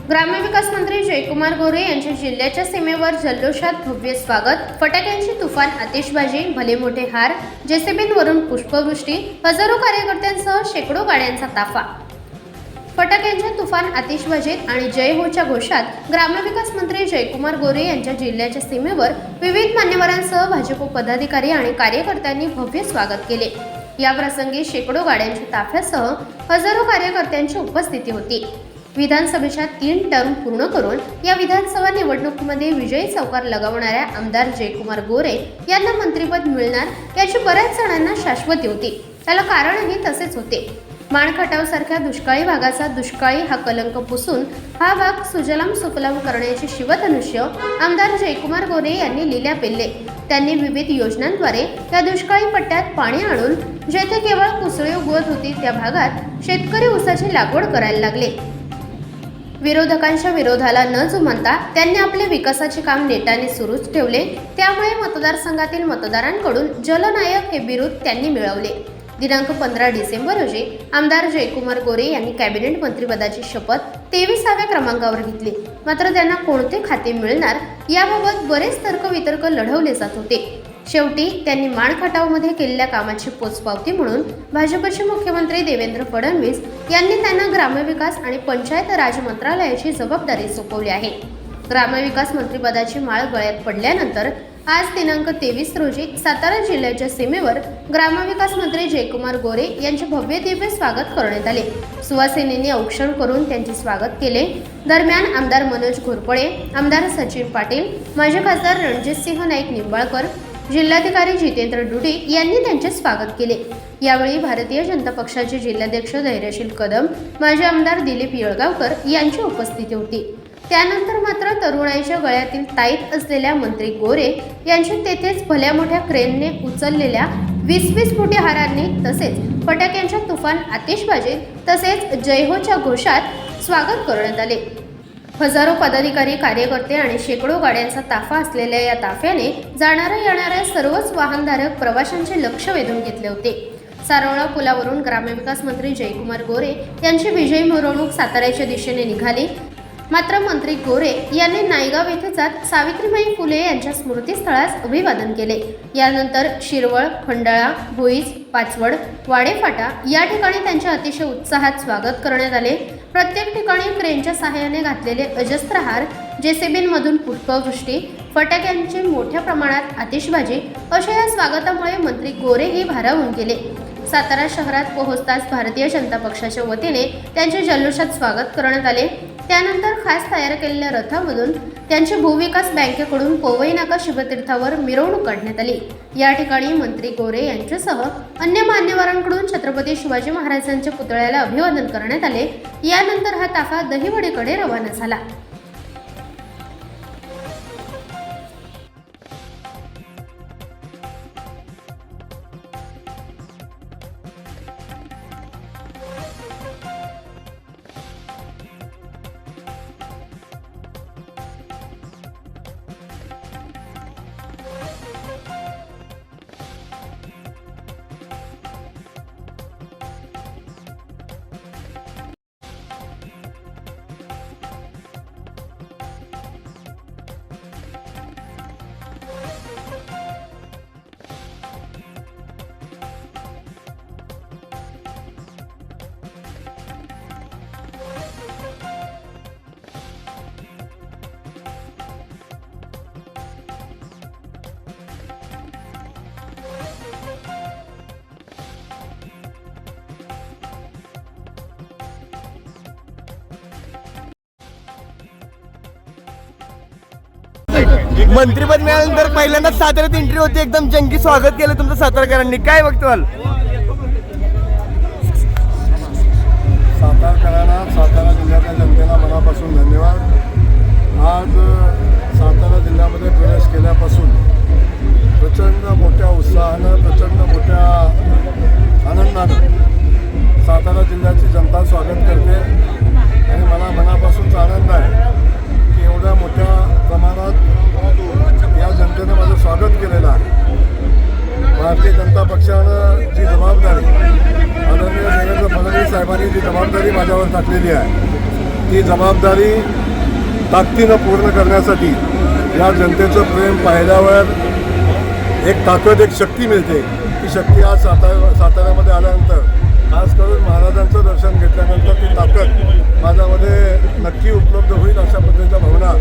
ग्रामविकास मंत्री जयकुमार गोरे यांच्या जिल्ह्याच्या सीमेवर जल्लोषात भव्य स्वागत, फटाक्यांची तुफान आतिषबाजी, भले मोठे हार, जेसीबींवरून पुष्पवृष्टी, हजारो कार्यकर्त्यांसह शेकडो गाड्यांचा ताफा. फटाक्यांच्या तुफान आतिषबाजीत आणि जय होच्या घोषात ग्रामविकास मंत्री जयकुमार गोरे यांच्या जिल्ह्याच्या सीमेवर विविध मान्यवरांसह भाजप पदाधिकारी आणि कार्यकर्त्यांनी भव्य स्वागत केले. या प्रसंगी शेकडो गाड्यांच्या ताफ्यासह हजारो कार्यकर्त्यांची उपस्थिती होती. विधानसभेच्या 3 टर्म पूर्ण करून या विधानसभा निवडणुकीमध्ये विजयी चौकार लगावणाऱ्या आमदार जयकुमार गोरे यांना मंत्रिपद मिळणार याची बऱ्याच जणांना शाश्वती होती. त्याला कारणही तसेच होते. माणखटावसारख्या दुष्काळी भागाचा दुष्काळी हा कलंक पुसून हा भाग सुजलाम सुफलाम करण्याचे शिवधनुष्य आमदार जयकुमार गोरे यांनी लिल्या पेलले. त्यांनी विविध योजनांद्वारे या दुष्काळी पट्ट्यात पाणी आणून जेथे केवळ कुसळी उगवत होती त्या भागात शेतकरी ऊसाची लागवड करायला लागले. विरोधकांच्या विरोधाला न जुमानता त्यांनी आपले विकासाचे काम नेटाने सुरूच ठेवले. त्यामुळे मतदारसंघातील मतदारांकडून जलनायक हे बिरुद त्यांनी मिळवले. दिनांक 15 डिसेंबर रोजी आमदार जयकुमार गोरे यांनी कॅबिनेट मंत्रिपदाची शपथ 23व्या क्रमांकावर घेतली. मात्र त्यांना कोणते खाते मिळणार याबाबत बरेच तर्कवितर्क लढवले जात होते. शेवटी त्यांनी माणखटावमध्ये केलेल्या कामाची पोचपावती म्हणून भाजपचे मुख्यमंत्री देवेंद्र फडणवीस यांनी त्यांना ग्रामविकास आणि पंचायत राज मंत्रालयाची जबाबदारी सोपवली आहे. ग्रामविकास मंत्रिपदाची माळ गळ्यात पडल्यानंतर आज दिनांक 23 रोजी सातारा जिल्ह्याच्या सीमेवर ग्रामविकास मंत्री जयकुमार गोरे यांचे भव्य दिव्य स्वागत करण्यात आले. सुवासिनींनी औक्षण करून त्यांचे स्वागत केले. दरम्यान आमदार मनोज घोरपडे, आमदार सचिन पाटील, माजी खासदार रणजितसिंह नाईक निंबाळकर, जिल्हाधिकारी जितेंद्र डुडी यांनी त्यांचे स्वागत केले. यावेळी भारतीय जनता पक्षाचे जिल्हाध्यक्ष धैर्यशील कदम, माजी आमदार दिलीप येळगावकर यांची उपस्थिती होती. त्यानंतर मात्र तरुणाईच्या गळ्यातील ताईत असलेल्या मंत्री गोरे यांचे तेथेच भल्या मोठ्या क्रेनने उचललेल्या 20-20 फुटी हारांनी तसेच फटाक्यांच्या तुफान आतिषबाजीत तसेच जयहोच्या घोषात स्वागत करण्यात आले. हजारो पदाधिकारी, कार्यकर्ते आणि शेकडो गाड्यांचा ताफा असलेल्या या ताफ्याने जाणाऱ्या येणाऱ्या सर्वच वाहनधारक प्रवाशांचे लक्ष वेधून घेतले होते. सारोळा पुलावरून ग्रामविकास मंत्री जयकुमार गोरे यांची विजयी मिरवणूक साताऱ्याच्या दिशेने निघाली. मात्र मंत्री गोरे यांनी नायगाव येथे जात सावित्रीबाई फुले यांच्या स्मृतीस्थळास अभिवादन केले. यानंतर शिरवळ, खंडाळा, भोईज, पाचवड, वाडेफाटा या ठिकाणी त्यांचे अतिशय उत्साहात स्वागत करण्यात आले. प्रत्येक ठिकाणी क्रेनच्या सहाय्याने घातलेले अजस्त्र हार, जेसीबींमधून पुष्पवृष्टी, फटाक्यांची मोठ्या प्रमाणात आतिषबाजी अशा या स्वागतामुळे मंत्री गोरे हे भारावून गेले. सातारा शहरात पोहोचताच भारतीय जनता पक्षाच्या वतीने त्यांचे जल्लोषात स्वागत करण्यात आले. त्यानंतर खास तयार केलेल्या रथामधून त्यांची भूविकास बँकेकडून पोवई नाका शिवतीर्थावर मिरवणूक काढण्यात आली. या ठिकाणी मंत्री गोरे यांच्यासह अन्य मान्यवरांकडून छत्रपती शिवाजी महाराजांच्या पुतळ्याला अभिवादन करण्यात आले. यानंतर हा ताफा दहिवडीकडे रवाना झाला. मंत्रिपद मिळाल्यानंतर पहिल्यांदाच साताऱ्यात एंट्री होती. एकदम जंगी स्वागत केलं तुमचं सातारकरांनी. काय बघताल सातारकरांना, सातारा जिल्ह्याच्या जनतेला मनापासून धन्यवाद. आज सातारा जिल्ह्यामध्ये प्रवेश केल्यापासून प्रचंड मोठ्या उत्साहानं, प्रचंड मोठ्या आनंदानं सातारा जिल्ह्याची जनता स्वागत करते आणि मला मनापासूनच आनंद आहे की एवढ्या मोठ्या प्रमाणात या जनतेनं माझं स्वागत केलेलं आहे. भारतीय जनता पक्षानं जी जबाबदारी आदरणीय देवेंद्र फडणवीस साहेबांनी जी जबाबदारी माझ्यावर टाकलेली आहे ती जबाबदारी ताकदीनं पूर्ण करण्यासाठी या जनतेचं प्रेम पाहिल्यावर एक ताकद, एक शक्ती मिळते. ती शक्ती आज साताऱ्यामध्ये आल्यानंतर, खास करून महाराजांचं दर्शन घेतल्यानंतर ती ताकद माझ्यामध्ये नक्की उपलब्ध होईल अशा पद्धतीच्या भावना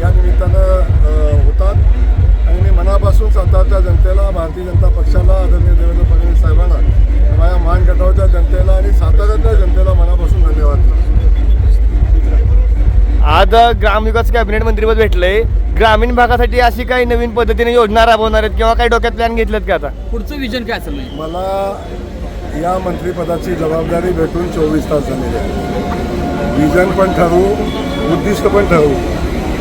या निमित्तानं होतात. आणि मी मनापासून सातारच्या जनतेला, भारतीय जनता पक्षाला, आदरणीय देवेंद्र फडणवीस साहेबांना, माझ्या मान गटावच्या जनतेला आणि साताऱ्याच्या जनतेला मनापासून धन्यवाद करतो. आज ग्रामविकास कॅबिनेट मंत्रीपद भेटलंय. ग्रामीण भागासाठी अशी काही नवीन पद्धतीने योजना राबवणार आहेत किंवा काही डोक्यात प्लॅन घेतलेत का आता? पुढचं विजन काय असेल? मला या मंत्रिपदाची जबाबदारी भेटून 24 तास झालेली आहे. विजन पण ठरवू, उद्दिष्ट पण ठरवू.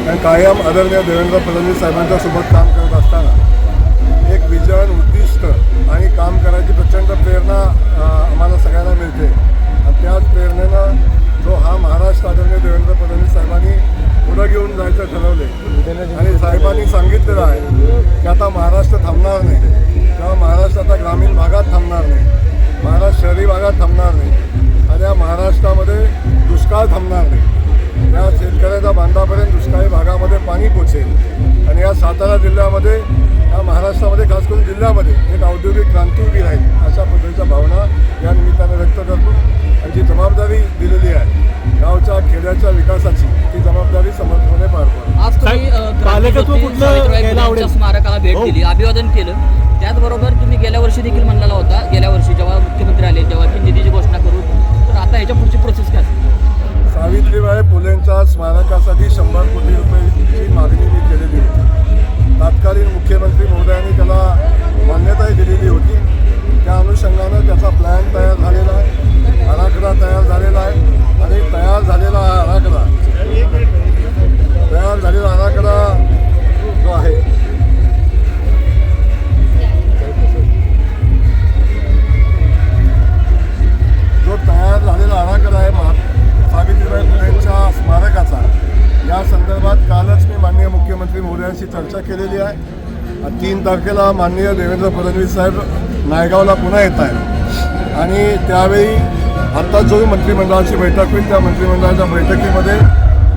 कारण कायम आदरणीय देवेंद्र फडणवीस साहेबांच्या सोबत काम करत असताना एक विजन, उद्दिष्ट आणि काम करायची प्रचंड प्रेरणा आम्हाला सगळ्यांना मिळते. आणि त्याच प्रेरणेनं जो हा महाराष्ट्र आदरणीय देवेंद्र फडणवीस साहेबांनी पुढं घेऊन जायचं ठरवले आणि साहेबांनी सांगितलेलं आहे की आता महाराष्ट्र थांबणार नाही, किंवा महाराष्ट्र आता ग्रामीण भागात थांबणार नाही, महाराष्ट्र शहरी भागात थांबणार नाही, आणि या महाराष्ट्रामध्ये दुष्काळ थांबणार नाही. या शेतकऱ्याच्या बांधापर्यंत दुष्काळी भागामध्ये पाणी पोचेल आणि या सातारा जिल्ह्यामध्ये, या महाराष्ट्रामध्ये, खास करून जिल्ह्यामध्ये एक औद्योगिक क्रांती उभी राहील अशा पद्धतीच्या भावना या निमित्ताने व्यक्त करतो. आणि जी जबाबदारी दिलेली आहे गावच्या खेड्याच्या विकासाची, ती जबाबदारी समर्थपणे पार पाडतो. आज तुम्ही सावित्रीबाई फुलेंच्या स्मारकाला भेट दिली, अभिवादन केलं. त्याचबरोबर तुम्ही गेल्या वर्षी देखील म्हणलेला होता, गेल्या वर्षी जेव्हा मुख्यमंत्री आले तेव्हा की निधीची घोषणा करू, तर आता ह्याच्या पुढची प्रोसेस काय असेल? सावित्रीबाई फुलेंच्या स्मारकासाठी 100 कोटी रुपयाची मागणी मी केलेली होती. तत्कालीन मुख्यमंत्री महोदयांनी त्याला मान्यताही दिलेली होती. त्या अनुषंगानं त्याचा प्लॅन तयार झालेला आहे, आराखडा तयार झालेला आहे. आणि तयार झालेला आराखडा जो आहे सावित्रीबाई फुलेंच्या स्मारकाचा, या संदर्भात कालच मी माननीय मुख्यमंत्री महोदयांशी चर्चा केलेली आहे. 3 तारखेला माननीय देवेंद्र फडणवीस साहेब नायगावला पुन्हा येत आहेत आणि त्यावेळी आत्ता जो मंत्रिमंडळाची बैठक होईल त्या मंत्रिमंडळाच्या बैठकीमध्ये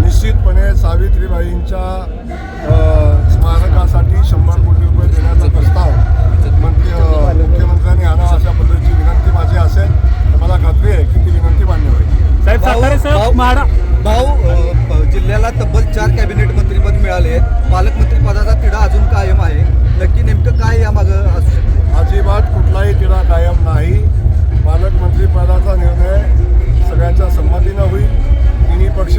निश्चितपणे सावित्रीबाईंच्या स्मारकासाठी 100 कोटी रुपये देण्याचा प्रस्ताव मुख्यमंत्र्यांनी आणा अशा पद्धतीची विनंती माझी असेल. तर मला खात्री आहे की ती विनंती मान्य होईल. भाऊ, जिल्ह्याला तब्बल 4 कॅबिनेट मंत्रीपद मिळाले आहेत. पालकमंत्रीपदाचा तिढा अजून कायम आहे. नक्की नेमकं काय यामागं असू शकते? अजिबात कुठलाही तिढा कायम नाही. पालकमंत्रीपदाचा निर्णय सगळ्यांच्या संमतीनं होईल. तिन्ही पक्ष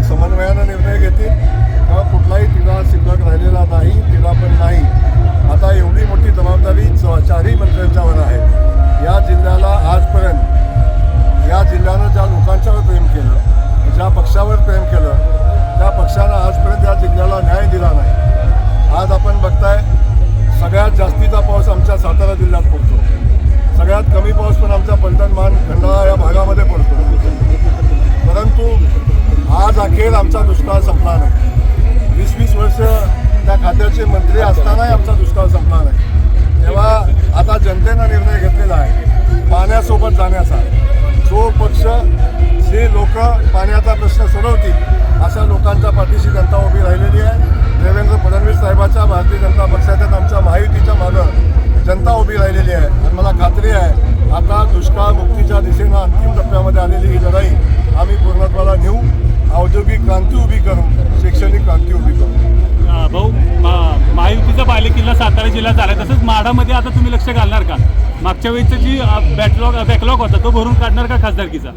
समन्वयानं निर्णय घेतील. तेव्हा कुठलाही तिढा शिल्लक राहिलेला नाही, तिढा पण नाही. आता एवढी मोठी जबाबदारी 4ही मंत्र्यांच्यावर आहे. या जिल्ह्याला आजपर्यंत, या जिल्ह्यानं ज्या लोकांच्यावर प्रेम केलं, ज्या पक्षावर प्रेम केलं, त्या पक्षानं आजपर्यंत या जिल्ह्याला न्याय दिला नाही. आज आपण बघताय सगळ्यात जास्तीचा पाऊस आमच्या सातारा जिल्ह्यात पडतो. सगळ्यात कमी पाऊस पण आमच्या पलटण, मान, खंडाळा या भागामध्ये पडतो. परंतु आज अखेर आमचा दुष्काळ संपला नाही. 20-20 वर्ष त्या खात्याचे मंत्री असतानाही आमचा दुष्काळ संपला नाही. तेव्हा आता जनतेनं निर्णय घेतलेला आहे पाण्यासोबत जाण्याचा. जो पक्ष, जे लोक पाण्याचा प्रश्न सोडवतील अशा लोकांच्या पाठीशी जनता उभी राहिलेली आहे. देवेंद्र फडणवीस साहेबांच्या भारतीय जनता पक्षाच्या, आमच्या महायुतीच्या मागं जनता उभी राहिलेली आहे. आणि मला खात्री आहे आता दुष्काळ मुक्तीच्या दिशेनं अंतिम टप्प्यामध्ये आलेली ही लढाई आम्ही पूर्णत्वाला नेऊ. औद्योगिक क्रांती उभी करू, शैक्षणिक क्रांती उभी करू. भाऊ, महायुतीचा बालेकिल्ला सातारा जिल्ह्यात झाला, तसंच माढामध्ये आता तुम्ही लक्ष घालणार का? मागच्या वेळीचं जी बॅकलॉग होता तो भरून काढणार का खासदारकीचा?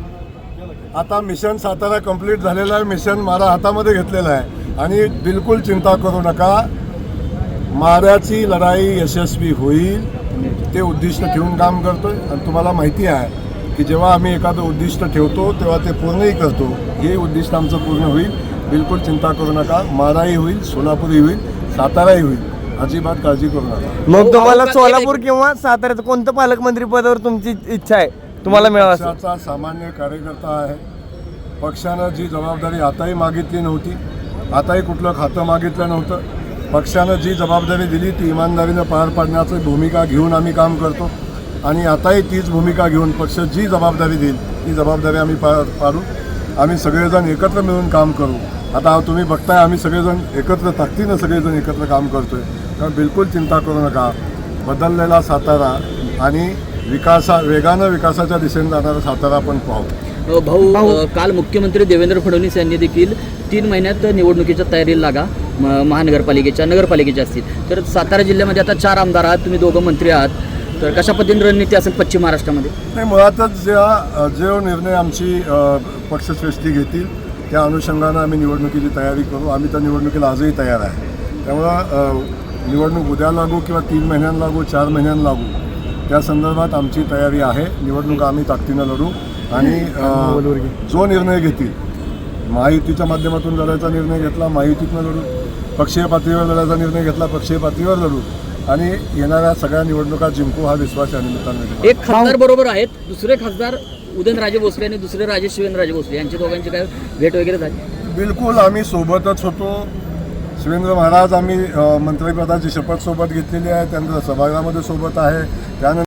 आता मिशन सातारा कंप्लीट झालेलं आहे. मिशन माढा हातामध्ये घेतलेलं आहे आणि बिलकुल चिंता करू नका. माढ्याची लढाई यशस्वी होईल ते उद्दिष्ट ठेवून काम करतोय. आणि तुम्हाला माहिती आहे की जेव्हा आम्ही एखादं उद्दिष्ट ठेवतो तेव्हा ते पूर्णही करतो. हे उद्दिष्ट आमचं पूर्ण होईल, बिलकुल चिंता करू नका. माढाही होईल, सोलापूरही होईल, साताराही होईल. अजिबात काळजी करू नका. मग तुम्हाला सोलापूर किंवा साताऱ्याचं कोणतं पालकमंत्री पदावर तुमची इच्छा आहे तुम्हाला मिळावा? पक्षाचा सामान्य कार्यकर्ता आहे. पक्षानं जी जबाबदारी आताही मागितली नव्हती, आताही कुठलं खातं मागितलं नव्हतं. पक्षानं जी जबाबदारी दिली ती इमानदारीनं पार पाडण्याची भूमिका घेऊन आम्ही काम करतो. आणि आताही तीच भूमिका घेऊन पक्ष जी जबाबदारी देईल ती जबाबदारी आम्ही पाडू. आम्ही सगळेजण एकत्र मिळून काम करू. आता तुम्ही बघताय आम्ही सगळेजण एकत्र ताकदीनं सगळेजण एकत्र काम करतोय. तर बिलकुल चिंता करू नका. बदललेला सातारा आणि वेगानं विकासाच्या दिशेने जाणारा सातारा आपण पाहू. भाऊ काल मुख्यमंत्री देवेंद्र फडणवीस यांनी देखील 3 महिन्यात निवडणुकीच्या तयारीला लागा. महानगरपालिकेच्या नगरपालिकेच्या असतील तर सातारा जिल्ह्यामध्ये आता 4 आमदार आहात, तुम्ही 2 मंत्री आहात, तर कशा पद्धतीने रणनीती असेल पश्चिम महाराष्ट्रामध्ये? नाही, मुळातच जो निर्णय आमची पक्षश्रेष्ठी घेतील त्या अनुषंगानं आम्ही निवडणुकीची तयारी करू. आम्ही त्या निवडणुकीला आजही तयार आहे. त्यामुळं निवडणूक उद्या लागू किंवा 3 महिन्यांना लागू 4 महिन्यांना लागू त्या संदर्भात आमची तयारी आहे. निवडणूक आम्ही ताकदीनं लढू आणि जो निर्णय घेतील, महायुतीच्या माध्यमातून लढायचा निर्णय घेतला महायुतीतनं लढू, पक्षीय पातळीवर लढायचा निर्णय घेतला पक्षीय पातळीवर लढू आणि येणाऱ्या सगळ्या निवडणुका जिंकू हा विश्वास या निमित्ताने. एक खासदार बरोबर आहेत, दुसरे खासदार उदयनराजे भोसले आणि दुसरे राजेश शिवेंद्रराजे भोसले यांच्या दोघांची काय भेट वगैरे झाली? बिलकुल आम्ही सोबतच होतो. शिवेंद्र महाराज आम्ही मंत्रिपदाची शपथ सोबत घेतलेली आहे, त्यांच्या सभागृहामध्ये सोबत आहे. त्यानंतर